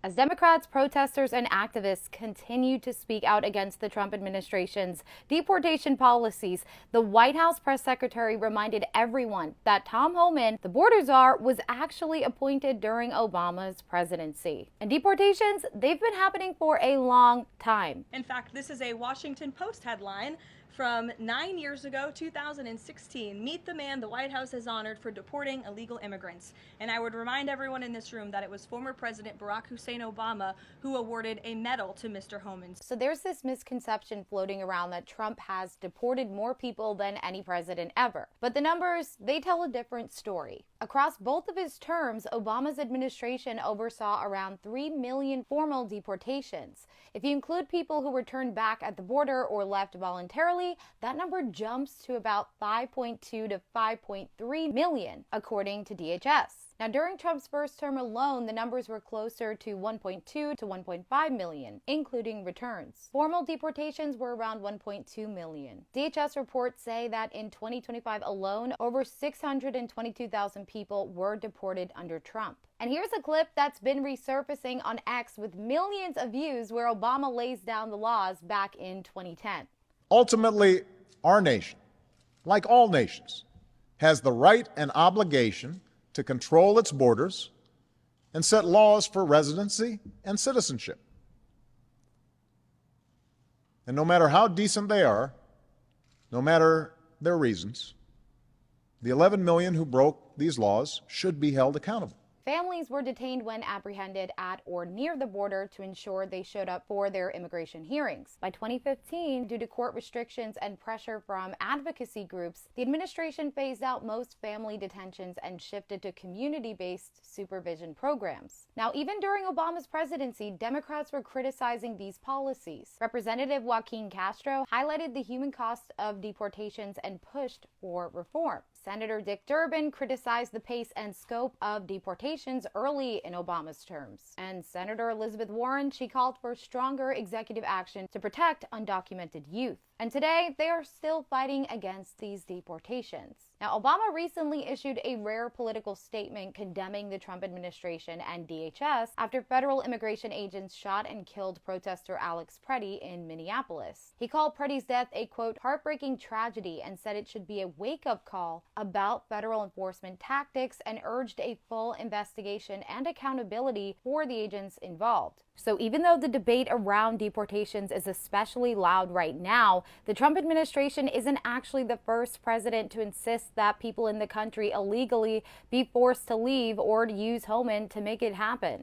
As Democrats, protesters, and activists continue to speak out against the Trump administration's deportation policies, the White House press secretary reminded everyone that Tom Homan, the Border Czar, was actually appointed during Obama's presidency. And deportations, they've been happening for a long time. In fact, this is a Washington Post headline from 9 years ago, 2016. Meet the man the White House has honored for deporting illegal immigrants. And I would remind everyone in this room that it was former President Barack Hussein Obama who awarded a medal to Mr. Homan. So there's this misconception floating around that Trump has deported more people than any president ever. But the numbers, they tell a different story. Across both of his terms, Obama's administration oversaw around 3 million formal deportations. If you include people who returned back at the border or left voluntarily, that number jumps to about 5.2 to 5.3 million, according to DHS. Now, during Trump's first term alone, the numbers were closer to 1.2 to 1.5 million, including returns. Formal deportations were around 1.2 million. DHS reports say that in 2025 alone, over 622,000 people were deported under Trump. And here's a clip that's been resurfacing on X with millions of views where Obama lays down the laws back in 2010. Ultimately, our nation, like all nations, has the right and obligation to control its borders and set laws for residency and citizenship. And no matter how decent they are, no matter their reasons, the 11 million who broke these laws should be held accountable. Families were detained when apprehended at or near the border to ensure they showed up for their immigration hearings. By 2015, due to court restrictions and pressure from advocacy groups, the administration phased out most family detentions and shifted to community-based supervision programs. Now, even during Obama's presidency, Democrats were criticizing these policies. Representative Joaquin Castro highlighted the human cost of deportations and pushed for reform. Senator Dick Durbin criticized the pace and scope of deportations early in Obama's terms. And Senator Elizabeth Warren, she called for stronger executive action to protect undocumented youth. And today, they are still fighting against these deportations. Now, Obama recently issued a rare political statement condemning the Trump administration and DHS after federal immigration agents shot and killed protester Alex Preddy in Minneapolis. He called Preddy's death a, quote, heartbreaking tragedy and said it should be a wake-up call about federal enforcement tactics and urged a full investigation and accountability for the agents involved. So even though the debate around deportations is especially loud right now, the Trump administration isn't actually the first president to insist that people in the country illegally be forced to leave or to use Homan to make it happen.